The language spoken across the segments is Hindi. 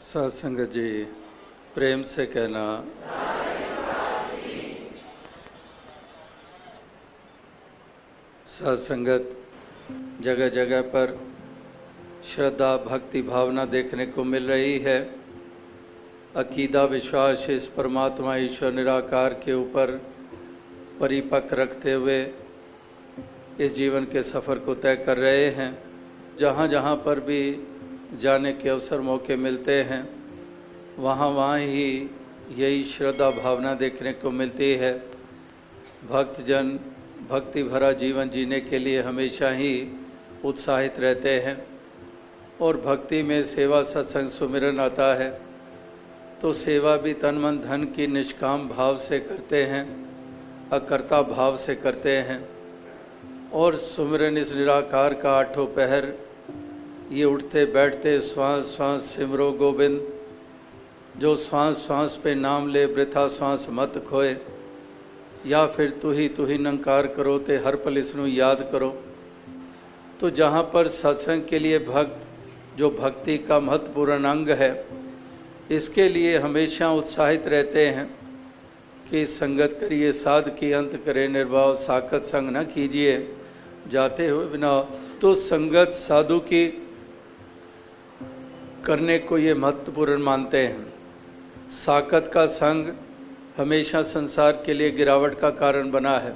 साध संगत जी प्रेम से कहना साध संगत जगह जगह पर श्रद्धा भक्ति भावना देखने को मिल रही है। अकीदा विश्वास इस परमात्मा ईश्वर निराकार के ऊपर परिपक्व रखते हुए इस जीवन के सफ़र को तय कर रहे हैं। जहाँ जहाँ पर भी जाने के अवसर मौके मिलते हैं वहाँ ही यही श्रद्धा भावना देखने को मिलती है। भक्तजन भक्ति भरा जीवन जीने के लिए हमेशा ही उत्साहित रहते हैं और भक्ति में सेवा सत्संग सुमिरन आता है तो सेवा भी तन मन धन की निष्काम भाव से करते हैं, अकर्ता भाव से करते हैं। और सुमिरन इस निराकार का आठों पहर ये उठते बैठते श्वास श्वास सिमरो गोविंद, जो श्वास श्वास पे नाम ले वृथा श्वास मत खोए, या फिर तू ही नंकार करो ते हर पल इसनु याद करो। तो जहाँ पर सत्संग के लिए भक्त जो भक्ति का महत्वपूर्ण अंग है, इसके लिए हमेशा उत्साहित रहते हैं कि संगत करिए साध की अंत करे निर्भाव, साकत संग न कीजिए जाते हुए बिना। तो संगत साधु की करने को ये महत्वपूर्ण मानते हैं। साकत का संग हमेशा संसार के लिए गिरावट का कारण बना है।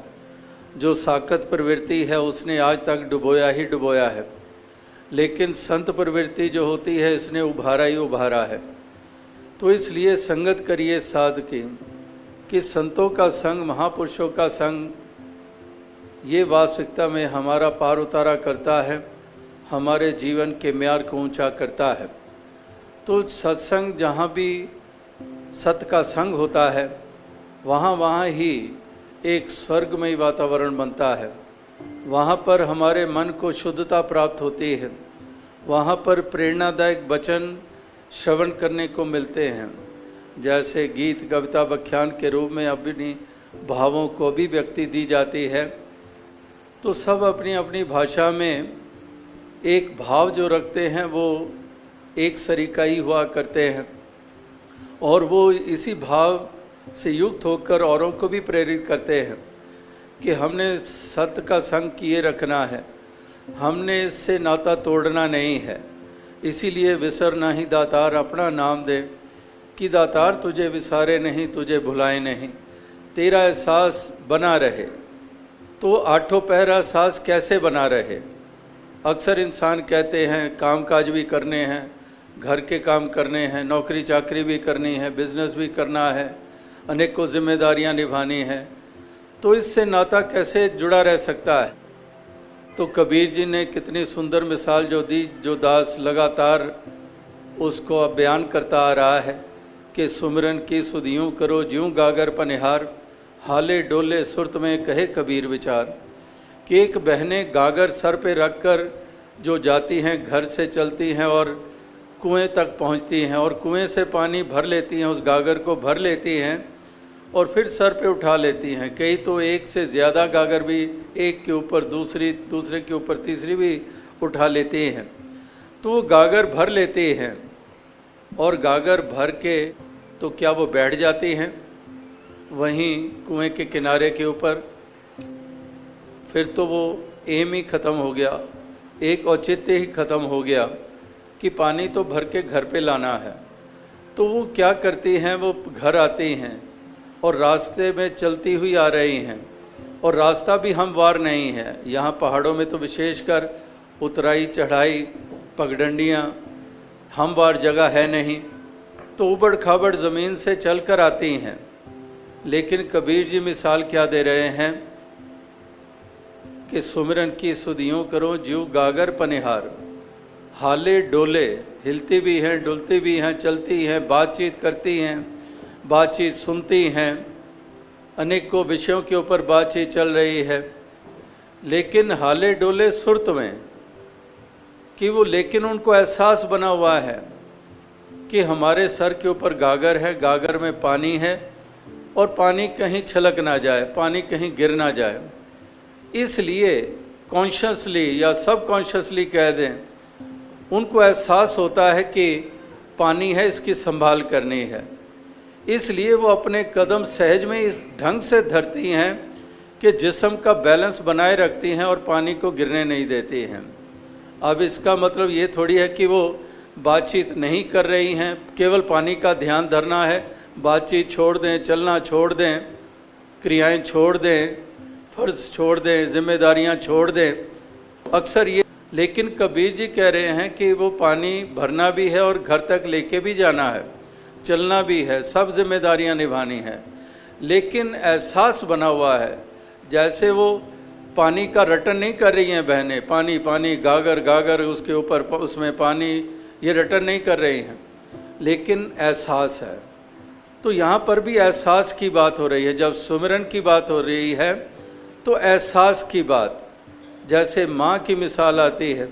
जो साकत प्रवृत्ति है उसने आज तक डुबोया ही डुबोया है, लेकिन संत प्रवृत्ति जो होती है इसने उभारा ही उभारा है। तो इसलिए संगत करिए साध की कि संतों का संग महापुरुषों का संग ये वास्तविकता में हमारा पार उतारा करता है, हमारे जीवन के म्यार को ऊंचा करता है। तो सत्संग जहाँ भी सत्य का संग होता है वहाँ ही एक स्वर्गमय वातावरण बनता है। वहाँ पर हमारे मन को शुद्धता प्राप्त होती है, वहाँ पर प्रेरणादायक वचन श्रवण करने को मिलते हैं। जैसे गीत कविता व्याख्यान के रूप में अपनी भावों को अभिव्यक्ति दी जाती है, तो सब अपनी अपनी भाषा में एक भाव जो रखते हैं वो एक सरीका ही हुआ करते हैं और वो इसी भाव से युक्त होकर औरों को भी प्रेरित करते हैं कि हमने सत्य का संग किए रखना है, हमने इससे नाता तोड़ना नहीं है। इसीलिए विसर नहीं दातार अपना नाम दे कि दातार तुझे विसारे नहीं, तुझे भुलाए नहीं, तेरा एहसास बना रहे। तो आठों पहर एहसास कैसे बना रहे? अक्सर इंसान कहते हैं काम काज भी करने हैं, घर के काम करने हैं, नौकरी चाकरी भी करनी है, बिजनेस भी करना है, अनेकों जिम्मेदारियां निभानी हैं, तो इससे नाता कैसे जुड़ा रह सकता है? तो कबीर जी ने कितनी सुंदर मिसाल जो दी, जो दास लगातार उसको अब बयान करता आ रहा है कि सुमिरन की सुधियों करो ज्यों गागर पनिहार, हाले डोले सुरत में कहे कबीर विचार। कि एक बहनें गागर सर पे रखकर जो जाती हैं, घर से चलती हैं और कुएं तक पहुंचती हैं और कुएं से पानी भर लेती हैं, उस गागर को भर लेती हैं और फिर सर पे उठा लेती हैं। कई तो एक से ज़्यादा गागर भी एक के ऊपर दूसरी, दूसरे के ऊपर तीसरी भी उठा लेती हैं। तो वो गागर भर लेती हैं और गागर भर के तो क्या वो बैठ जाती हैं वहीं कुएं के किनारे के ऊपर? फिर तो वो एम ही ख़त्म हो गया, एक औचित्य ही ख़त्म हो गया कि पानी तो भर के घर पे लाना है। तो वो क्या करती हैं, वो घर आती हैं और रास्ते में चलती हुई आ रही हैं और रास्ता भी हमवार नहीं है। यहाँ पहाड़ों में तो विशेषकर उतराई चढ़ाई पगडंडियाँ हमवार जगह है नहीं, तो उबड़ खाबड़ ज़मीन से चल कर आती हैं। लेकिन कबीर जी मिसाल क्या दे रहे हैं कि सुमिरन की सुधियों करो ज्यों गागर पनिहार, हाले डोले, हिलती भी हैं, डुलती भी हैं, चलती हैं, बातचीत करती हैं, बातचीत सुनती हैं, अनेकों विषयों के ऊपर बातचीत चल रही है। लेकिन हाले डोले सुरत में कि वो, लेकिन उनको एहसास बना हुआ है कि हमारे सर के ऊपर गागर है, गागर में पानी है और पानी कहीं छलक ना जाए, पानी कहीं गिर ना जाए। इसलिए कॉन्शियसली या सब कॉन्शियसली कह दें, उनको एहसास होता है कि पानी है, इसकी संभाल करनी है। इसलिए वो अपने कदम सहज में इस ढंग से धरती हैं कि जिस्म का बैलेंस बनाए रखती हैं और पानी को गिरने नहीं देती हैं। अब इसका मतलब ये थोड़ी है कि वो बातचीत नहीं कर रही हैं, केवल पानी का ध्यान धरना है, बातचीत छोड़ दें, चलना छोड़ दें, क्रियाएं छोड़ दें, फ़र्ज छोड़ दें, जिम्मेदारियां छोड़ दें। अक्सर ये, लेकिन कबीर जी कह रहे हैं कि वो पानी भरना भी है और घर तक लेके भी जाना है, चलना भी है, सब जिम्मेदारियां निभानी है। लेकिन एहसास बना हुआ है, जैसे वो पानी का रटन नहीं कर रही हैं बहनें, पानी पानी गागर गागर उसके ऊपर उसमें पानी, ये रटन नहीं कर रही हैं, लेकिन एहसास है। तो यहाँ पर भी एहसास की बात हो रही है। जब सुमिरन की बात हो रही है तो एहसास की बात, जैसे माँ की मिसाल आती है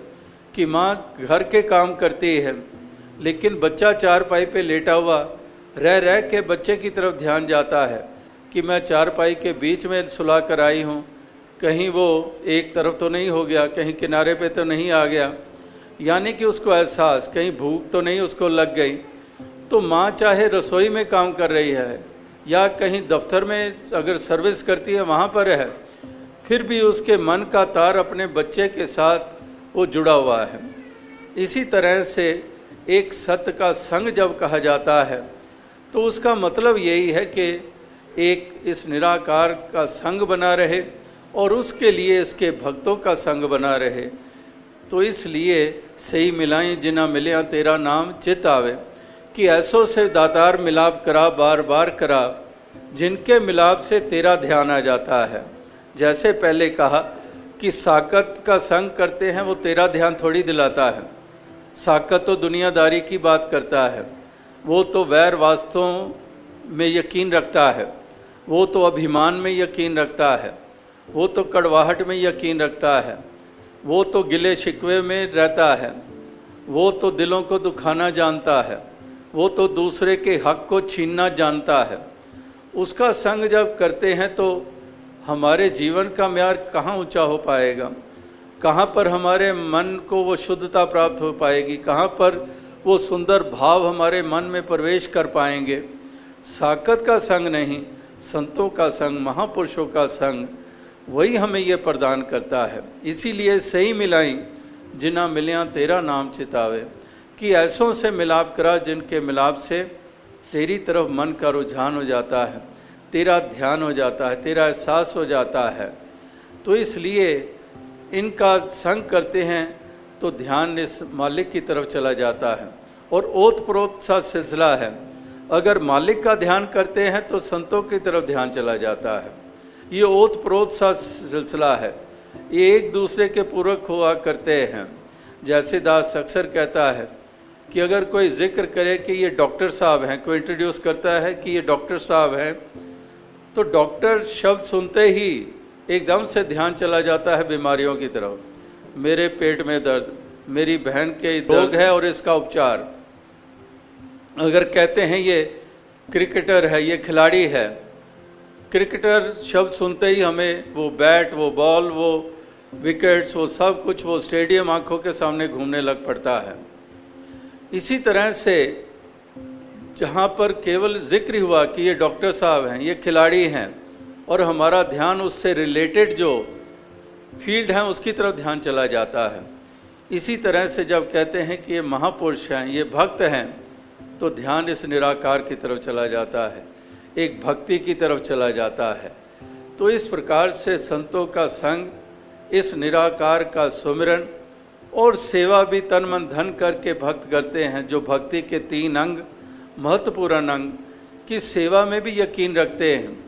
कि माँ घर के काम करती है, लेकिन बच्चा चारपाई पे लेटा हुआ रह रह के बच्चे की तरफ ध्यान जाता है कि मैं चारपाई के बीच में सुला कर आई हूँ, कहीं वो एक तरफ तो नहीं हो गया, कहीं किनारे पे तो नहीं आ गया, यानी कि उसको एहसास, कहीं भूख तो नहीं उसको लग गई। तो माँ चाहे रसोई में काम कर रही है या कहीं दफ्तर में अगर सर्विस करती है वहाँ पर है, फिर भी उसके मन का तार अपने बच्चे के साथ वो जुड़ा हुआ है। इसी तरह से एक सत्य का संग जब कहा जाता है तो उसका मतलब यही है कि एक इस निराकार का संग बना रहे और उसके लिए इसके भक्तों का संग बना रहे। तो इसलिए सही मिलाई जिना मिलिया तेरा नाम चित आवे, कि ऐसों से दातार मिलाप करा बार बार करा, जिनके मिलाप से तेरा ध्यान आ जाता है। जैसे पहले कहा कि साकत का संग करते हैं, वो तेरा ध्यान थोड़ी दिलाता है। साकत तो दुनियादारी की बात करता है, वो तो वैर वास्तवों में यकीन रखता है, वो तो अभिमान में यकीन रखता है, वो तो कड़वाहट में यकीन रखता है, वो तो गिले शिकवे में रहता है, वो तो दिलों को दुखाना जानता है, वो तो दूसरे के हक को छीनना जानता है। उसका संग जब करते हैं तो हमारे जीवन का म्यार कहाँ ऊंचा हो पाएगा, कहाँ पर हमारे मन को वो शुद्धता प्राप्त हो पाएगी, कहाँ पर वो सुंदर भाव हमारे मन में प्रवेश कर पाएंगे। साकत का संग नहीं, संतों का संग, महापुरुषों का संग, वही हमें ये प्रदान करता है। इसीलिए सही मिलाई जिना मिलिया तेरा नाम चितावे, कि ऐसों से मिलाप करा जिनके मिलाप से तेरी तरफ मन का रुझान हो जाता है, तेरा ध्यान हो जाता है, तेरा एहसास हो जाता है। तो इसलिए इनका संग करते हैं तो ध्यान इस मालिक की तरफ चला जाता है। और ओत प्रोत सा सिलसिला है, अगर मालिक का ध्यान करते हैं तो संतों की तरफ ध्यान चला जाता है। ये ओत प्रोत सा सिलसिला है, ये एक दूसरे के पूरक हुआ करते हैं। जैसे दास अक्सर कहता है कि अगर कोई जिक्र करे कि ये डॉक्टर साहब हैं, कोई इंट्रोड्यूस करता है कि ये डॉक्टर साहब हैं, तो डॉक्टर शब्द सुनते ही एकदम से ध्यान चला जाता है बीमारियों की तरफ। मेरे पेट में दर्द, मेरी बहन के रोग है और इसका उपचार। अगर कहते हैं ये क्रिकेटर है, ये खिलाड़ी है, क्रिकेटर शब्द सुनते ही हमें वो बैट, वो बॉल, वो विकेट्स, वो सब कुछ, वो स्टेडियम आंखों के सामने घूमने लग पड़ता है। इसी तरह से जहाँ पर केवल जिक्र हुआ कि ये डॉक्टर साहब हैं, ये खिलाड़ी हैं, और हमारा ध्यान उससे रिलेटेड जो फील्ड है उसकी तरफ ध्यान चला जाता है। इसी तरह से जब कहते हैं कि ये महापुरुष हैं, ये भक्त हैं, तो ध्यान इस निराकार की तरफ चला जाता है, एक भक्ति की तरफ चला जाता है। तो इस प्रकार से संतों का संग, इस निराकार का सुमिरन और सेवा भी तन मन धन करके भक्त करते हैं, जो भक्ति के 3 अंग, महत्वपूर्ण अंग की सेवा में भी यकीन रखते हैं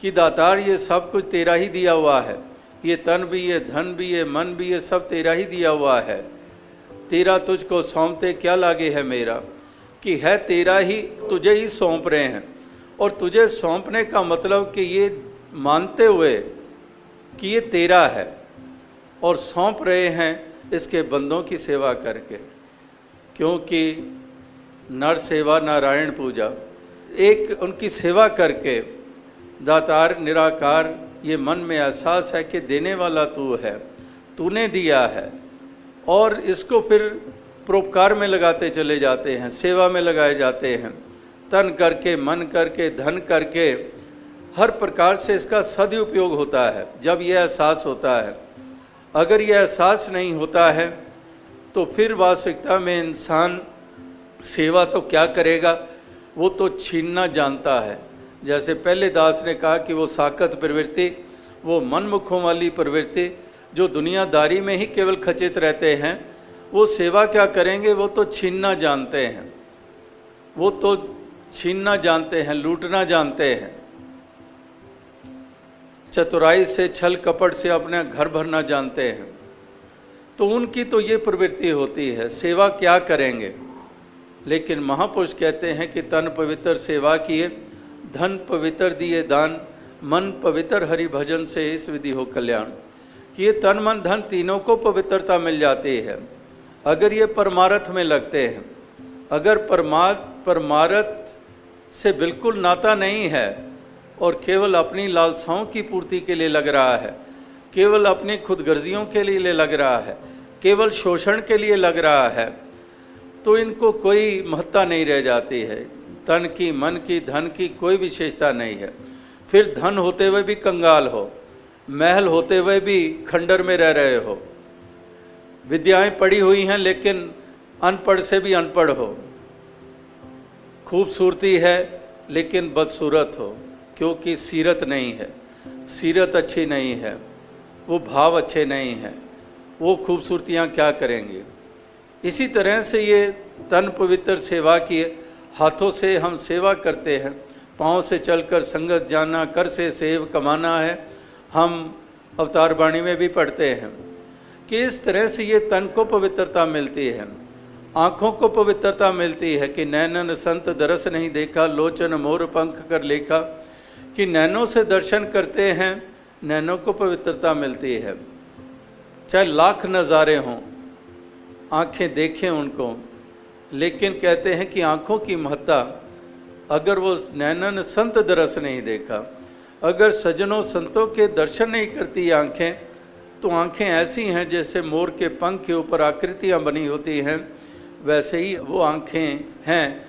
कि दातार ये सब कुछ तेरा ही दिया हुआ है, ये तन भी, ये धन भी, ये मन भी, ये सब तेरा ही दिया हुआ है। तेरा तुझको सौंपते क्या लागे है मेरा, कि है तेरा ही, तुझे ही सौंप रहे हैं। और तुझे सौंपने का मतलब कि ये मानते हुए कि ये तेरा है, और सौंप रहे हैं इसके बंदों की सेवा करके, क्योंकि नर सेवा नारायण पूजा। एक उनकी सेवा करके दातार निराकार, ये मन में एहसास है कि देने वाला तू है, तूने दिया है, और इसको फिर परोपकार में लगाते चले जाते हैं, सेवा में लगाए जाते हैं, तन करके, मन करके, धन करके, हर प्रकार से इसका सदुपयोग होता है जब यह एहसास होता है। अगर यह एहसास नहीं होता है तो फिर वास्तविकता में इंसान सेवा तो क्या करेगा, वो तो छीनना जानता है। जैसे पहले दास ने कहा कि वो साकत प्रवृत्ति, वो मनमुखों वाली प्रवृत्ति जो दुनियादारी में ही केवल खचित रहते हैं, वो सेवा क्या करेंगे, वो तो छीनना जानते हैं, वो तो छीनना जानते हैं, लूटना जानते हैं, चतुराई से, छल कपट से अपना घर भरना जानते हैं। तो उनकी तो ये प्रवृत्ति होती है, सेवा क्या करेंगे। लेकिन महापुरुष कहते हैं कि तन पवित्र सेवा किए, धन पवित्र दिए दान, मन पवित्र हरि भजन से इस विधि हो कल्याण। कि ये तन मन धन तीनों को पवित्रता मिल जाती है अगर ये परमार्थ में लगते हैं। अगर परमार्थ से बिल्कुल नाता नहीं है और केवल अपनी लालसाओं की पूर्ति के लिए लग रहा है, केवल अपनी खुदगर्जियों के लिए लग रहा है, केवल शोषण के लिए लग रहा है, तो इनको कोई महत्ता नहीं रह जाती है। तन की, मन की, धन की कोई विशेषता नहीं है। फिर धन होते हुए भी कंगाल हो, महल होते हुए भी खंडर में रह रहे हो, विद्याएं पढ़ी हुई हैं लेकिन अनपढ़ से भी अनपढ़ हो, खूबसूरती है लेकिन बदसूरत हो, क्योंकि सीरत नहीं है, सीरत अच्छी नहीं है, वो भाव अच्छे नहीं हैं, वो खूबसूरतियाँ क्या करेंगी। इसी तरह से ये तन पवित्र सेवा किए, हाथों से हम सेवा करते हैं, पाँव से चलकर संगत जाना, कर से सेव कमाना है। हम अवतार वाणी में भी पढ़ते हैं कि इस तरह से ये तन को पवित्रता मिलती है, आँखों को पवित्रता मिलती है कि नैनन संत दरस नहीं देखा, लोचन मोर पंख कर लेखा। कि नैनों से दर्शन करते हैं, नैनों को पवित्रता मिलती है। चाहे लाख नज़ारे हों, आँखें देखें उनको, लेकिन कहते हैं कि आँखों की महत्ता, अगर वो नैनन संत दरस नहीं देखा, अगर सज्जनों संतों के दर्शन नहीं करती आँखें, तो आँखें ऐसी हैं जैसे मोर के पंख के ऊपर आकृतियाँ बनी होती हैं, वैसे ही वो आँखें हैं,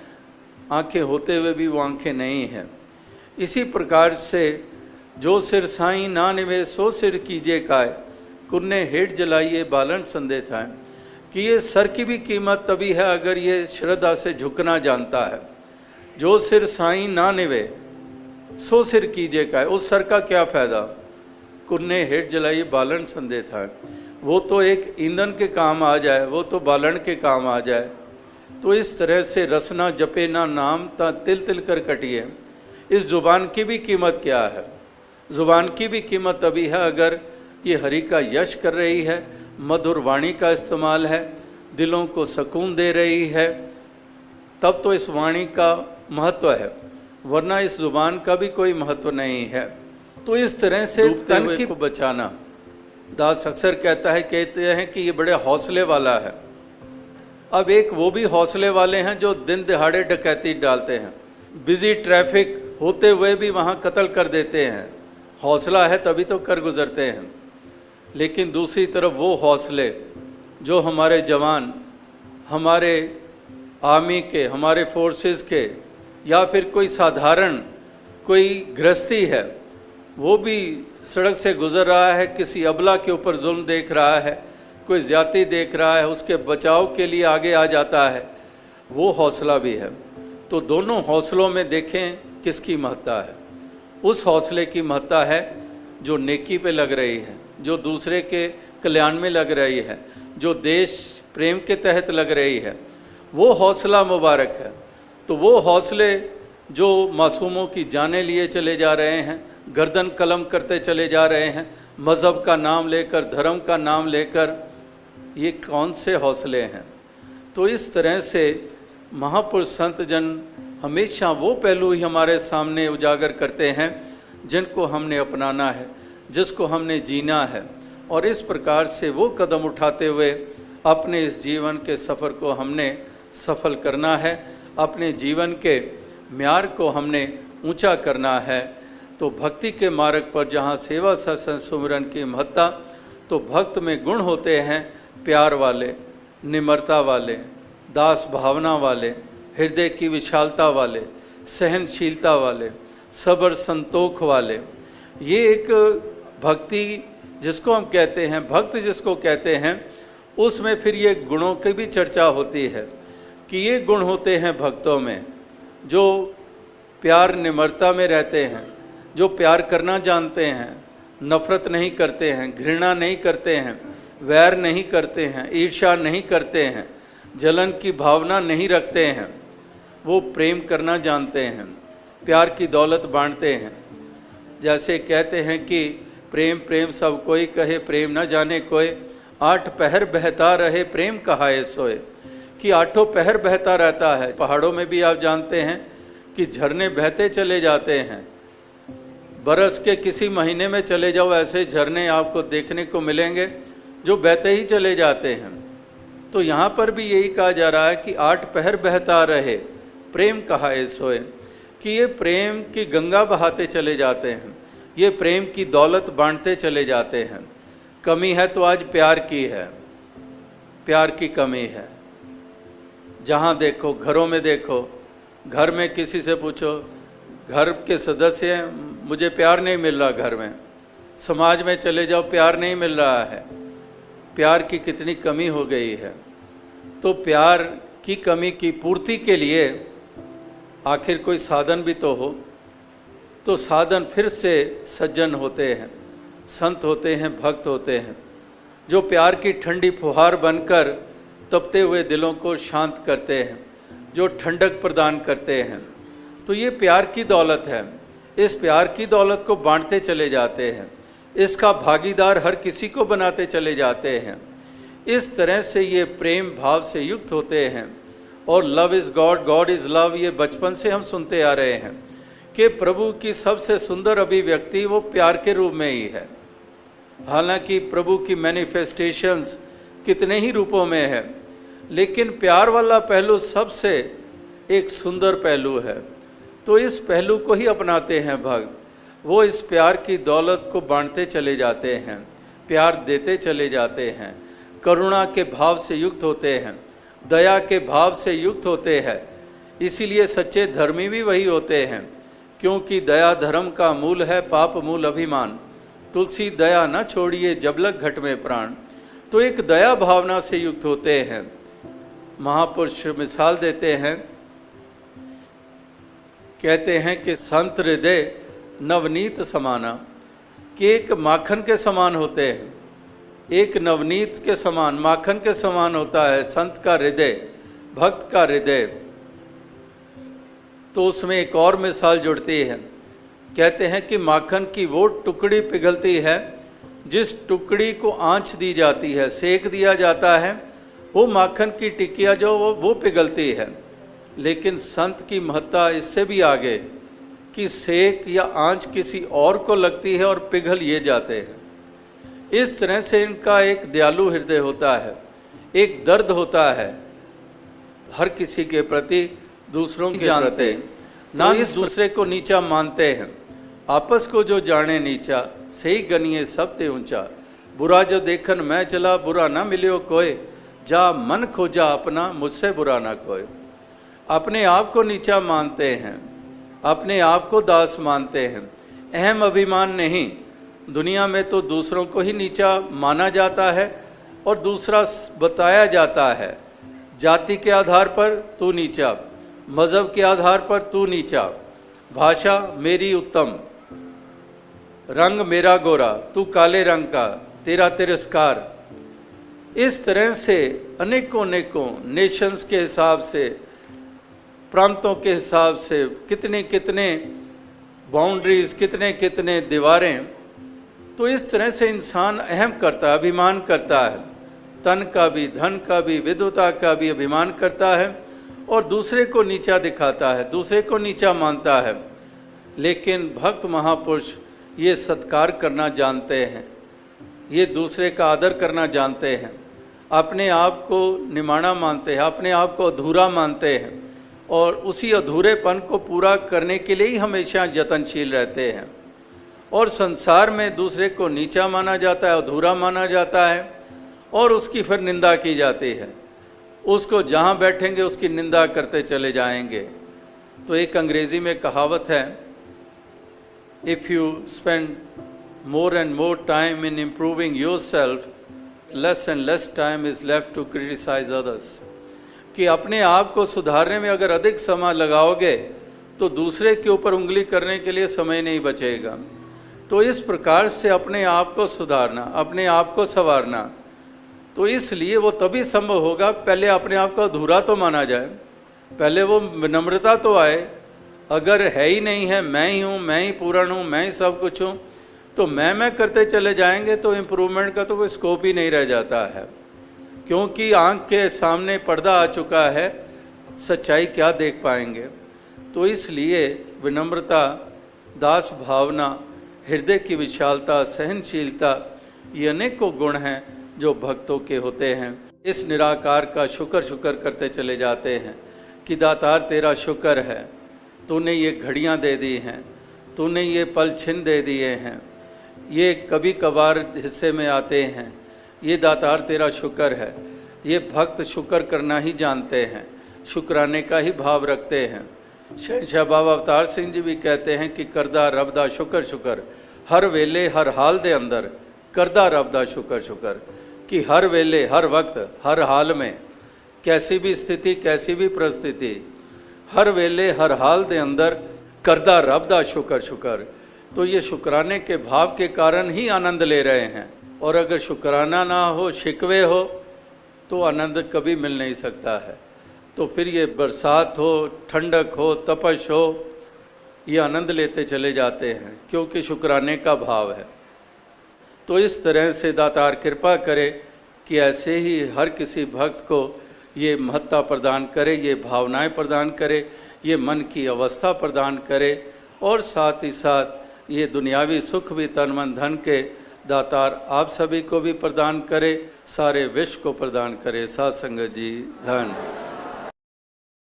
आँखें होते हुए भी वो आँखें नहीं हैं। इसी प्रकार से जो सिर साईं ना निवे सो सिर कीजिए काय, कुन्ने हेठ जलाइए बालन संदे थाएं। कि ये सर की भी कीमत तभी है अगर ये श्रद्धा से झुकना जानता है। जो सिर साईं ना निवे सो सिर कीजिए काय, उस सर का क्या फ़ायदा, कुन्ने हेठ जलाइए बालन संदे थाएं। वो तो एक ईंधन के काम आ जाए, वो तो बालन के काम आ जाए। तो इस तरह से रसना जपे ना नाम ता तिल तिल कर कटिए। इस ज़ुबान की भी कीमत क्या है, ज़ुबान की भी कीमत तभी है अगर ये हरि का यश कर रही है, मधुर वाणी का इस्तेमाल है, दिलों को सुकून दे रही है, तब तो इस वाणी का महत्व है, वरना इस ज़ुबान का भी कोई महत्व नहीं है। तो इस तरह से तन की को बचाना, दास अक्सर कहते हैं कि ये बड़े हौसले वाला है। अब एक वो भी हौसले वाले हैं जो दिन दिहाड़े डकैती डालते हैं, बिजी ट्रैफिक होते हुए भी वहाँ कत्ल कर देते हैं। हौसला है तभी तो कर गुजरते हैं। लेकिन दूसरी तरफ वो हौसले जो हमारे जवान, हमारे आर्मी के, हमारे फोर्सेस के, या फिर कोई साधारण कोई गृहस्थी है, वो भी सड़क से गुजर रहा है, किसी अबला के ऊपर जुल्म देख रहा है, कोई ज़्यादती देख रहा है, उसके बचाव के लिए आगे आ जाता है, वो हौसला भी है। तो दोनों हौसलों में देखें किसकी महत्ता है। उस हौसले की महत्ता है जो नेकी पे लग रही है, जो दूसरे के कल्याण में लग रही है, जो देश प्रेम के तहत लग रही है, वो हौसला मुबारक है। तो वो हौसले जो मासूमों की जानें लिए चले जा रहे हैं, गर्दन कलम करते चले जा रहे हैं, मज़हब का नाम लेकर, धर्म का नाम लेकर, ये कौन से हौसले हैं। तो इस तरह से महापुरुष संत जन हमेशा वो पहलू ही हमारे सामने उजागर करते हैं जिनको हमने अपनाना है, जिसको हमने जीना है, और इस प्रकार से वो कदम उठाते हुए अपने इस जीवन के सफ़र को हमने सफल करना है, अपने जीवन के म्यार को हमने ऊंचा करना है। तो भक्ति के मार्ग पर जहाँ सेवा सत्संग सुमिरन की महत्ता, तो भक्त में गुण होते हैं प्यार वाले, निम्रता वाले, दास भावना वाले, हृदय की विशालता वाले, सहनशीलता वाले, सब्र संतोख वाले। ये एक भक्ति जिसको हम कहते हैं, भक्त जिसको कहते हैं, उसमें फिर ये गुणों की भी चर्चा होती है कि ये गुण होते हैं भक्तों में जो प्यार निम्रता में रहते हैं, जो प्यार करना जानते हैं, नफरत नहीं करते हैं, घृणा नहीं करते हैं, वैर नहीं करते हैं, ईर्ष्या नहीं करते हैं, जलन की भावना नहीं रखते हैं, वो प्रेम करना जानते हैं, प्यार की दौलत बांटते हैं। जैसे कहते हैं कि प्रेम प्रेम सब कोई कहे, प्रेम न जाने कोई, 8 पहर बहता रहे प्रेम कहाए सोए, कि 8 पहर बहता रहता है। पहाड़ों में भी आप जानते हैं कि झरने बहते चले जाते हैं, बरस के किसी महीने में चले जाओ, ऐसे झरने आपको देखने को मिलेंगे जो बहते ही चले जाते हैं। तो यहाँ पर भी यही कहा जा रहा है कि 8 पहर बहता रहे प्रेम कहाए सोए, कि ये प्रेम की गंगा बहाते चले जाते हैं, ये प्रेम की दौलत बांटते चले जाते हैं। कमी है तो आज प्यार की है, प्यार की कमी है। जहाँ देखो, घरों में देखो, घर में किसी से पूछो, घर के सदस्य हैं, मुझे प्यार नहीं मिल रहा घर में। समाज में चले जाओ, प्यार नहीं मिल रहा है। प्यार की कितनी कमी हो गई है। तो प्यार की कमी की पूर्ति के लिए आखिर कोई साधन भी तो हो। तो साधन फिर से सज्जन होते हैं, संत होते हैं, भक्त होते हैं, जो प्यार की ठंडी फुहार बनकर तपते हुए दिलों को शांत करते हैं, जो ठंडक प्रदान करते हैं। तो ये प्यार की दौलत है। इस प्यार की दौलत को बांटते चले जाते हैं, इसका भागीदार हर किसी को बनाते चले जाते हैं। इस तरह से ये प्रेम भाव से युक्त होते हैं। और love is God, God is love, ये बचपन से हम सुनते आ रहे हैं कि प्रभु की सबसे सुंदर अभिव्यक्ति वो प्यार के रूप में ही है। हालांकि प्रभु की मैनिफेस्टेशंस कितने ही रूपों में है, लेकिन प्यार वाला पहलू सबसे एक सुंदर पहलू है। तो इस पहलू को ही अपनाते हैं भक्त। वो इस प्यार की दौलत को बांटते चले जाते हैं, प्यार देते चले जाते हैं, करुणा के भाव से युक्त होते हैं, दया के भाव से युक्त होते हैं। इसीलिए सच्चे धर्मी भी वही होते हैं, क्योंकि दया धर्म का मूल है, पाप मूल अभिमान। तुलसी दया न छोड़िए जब लग घट में प्राण। तो एक दया भावना से युक्त होते हैं। महापुरुष मिसाल देते हैं, कहते हैं कि संत हृदय नवनीत समाना, कि एक माखन के समान होते हैं, एक नवनीत के समान, माखन के समान होता है संत का हृदय, भक्त का हृदय। तो उसमें एक और मिसाल जुड़ती है। कहते हैं कि माखन की वो टुकड़ी पिघलती है जिस टुकड़ी को आंच दी जाती है, सेक दिया जाता है, वो माखन की टिकिया जो वो पिघलती है। लेकिन संत की महत्ता इससे भी आगे कि सेक या आंच किसी और को लगती है और पिघल ये जाते हैं। इस तरह से इनका एक दयालु हृदय होता है, एक दर्द होता है हर किसी के प्रति, दूसरों के जानते, ना इस दूसरे को नीचा मानते हैं। आपस को जो जाने नीचा, सही गनिए सब ते ऊंचा। बुरा जो देखन मैं चला, बुरा ना मिलियो कोई, जा मन खोजा अपना, मुझसे बुरा ना कोई। अपने आप को नीचा मानते हैं, अपने आप को दास मानते हैं, अहम अभिमान नहीं। दुनिया में तो दूसरों को ही नीचा माना जाता है और दूसरा बताया जाता है। जाति के आधार पर तू नीचा, मज़हब के आधार पर तू नीचा, भाषा मेरी उत्तम, रंग मेरा गोरा, तू काले रंग का, तेरा तिरस्कार। इस तरह से अनेकों अनेकों नेशंस के हिसाब से, प्रांतों के हिसाब से कितने कितने बाउंड्रीज, कितने कितने दीवारें। तो इस तरह से इंसान अहम करता है, अभिमान करता है, तन का भी, धन का भी, विद्वता का भी अभिमान करता है और दूसरे को नीचा दिखाता है, दूसरे को नीचा मानता है। लेकिन भक्त महापुरुष ये सत्कार करना जानते हैं, ये दूसरे का आदर करना जानते हैं, अपने आप को निमाणा मानते हैं, अपने आप को अधूरा मानते हैं और उसी अधूरेपन को पूरा करने के लिए ही हमेशा यत्नशील रहते हैं। और संसार में दूसरे को नीचा माना जाता है, अधूरा माना जाता है और उसकी फिर निंदा की जाती है। उसको जहाँ बैठेंगे उसकी निंदा करते चले जाएंगे। तो एक अंग्रेज़ी में कहावत है, if you spend more and more time in improving yourself, less and less time is left to criticise others. कि अपने आप को सुधारने में अगर अधिक समय लगाओगे तो दूसरे के ऊपर उंगली करने के लिए समय नहीं बचेगा। तो इस प्रकार से अपने आप को सुधारना, अपने आप को संवारना, तो इसलिए वो तभी संभव होगा, पहले अपने आप को अधूरा तो माना जाए, पहले वो विनम्रता तो आए। अगर है ही नहीं है, मैं ही हूँ, मैं ही पूर्ण हूँ, मैं ही सब कुछ हूँ, तो मैं करते चले जाएंगे तो इम्प्रूवमेंट का तो कोई स्कोप ही नहीं रह जाता है, क्योंकि आँख के सामने पर्दा आ चुका है, सच्चाई क्या देख पाएंगे। तो इसलिए विनम्रता, दास भावना, हृदय की विशालता, सहनशीलता, ये अनेकों गुण हैं जो भक्तों के होते हैं। इस निराकार का शुक्र करते चले जाते हैं कि दातार तेरा शुक्र है, तूने ये घड़ियाँ दे दी हैं, तूने ये पल छिन दे दिए हैं, ये कभी कभार हिस्से में आते हैं, ये दातार तेरा शुक्र है। ये भक्त शुक्र करना ही जानते हैं, शुक्राने का ही भाव रखते हैं। शहंशाह बाबा अवतार सिंह जी भी कहते हैं कि करदा रब दा शुक्र, हर वेले हर हाल दे अंदर करदा रब दा शुक्र, कि हर वेले हर वक्त हर हाल में, कैसी भी स्थिति कैसी भी परिस्थिति, हर वेले हर हाल दे अंदर करदा रब दा शुक्र। तो ये शुक्राने के भाव के कारण ही आनंद ले रहे हैं, और अगर शुक्राना ना हो, शिकवे हो, तो आनंद कभी मिल नहीं सकता है। तो फिर ये बरसात हो, ठंडक हो, तपश हो, ये आनंद लेते चले जाते हैं, क्योंकि शुक्राने का भाव है। तो इस तरह से दातार कृपा करे कि ऐसे ही हर किसी भक्त को ये महत्ता प्रदान करे, ये भावनाएं प्रदान करे, ये मन की अवस्था प्रदान करे, और साथ ही साथ ये दुनियावी सुख भी तन मन धन के दातार आप सभी को भी प्रदान करे, सारे विश्व को प्रदान करे। साथ संगत जी धन।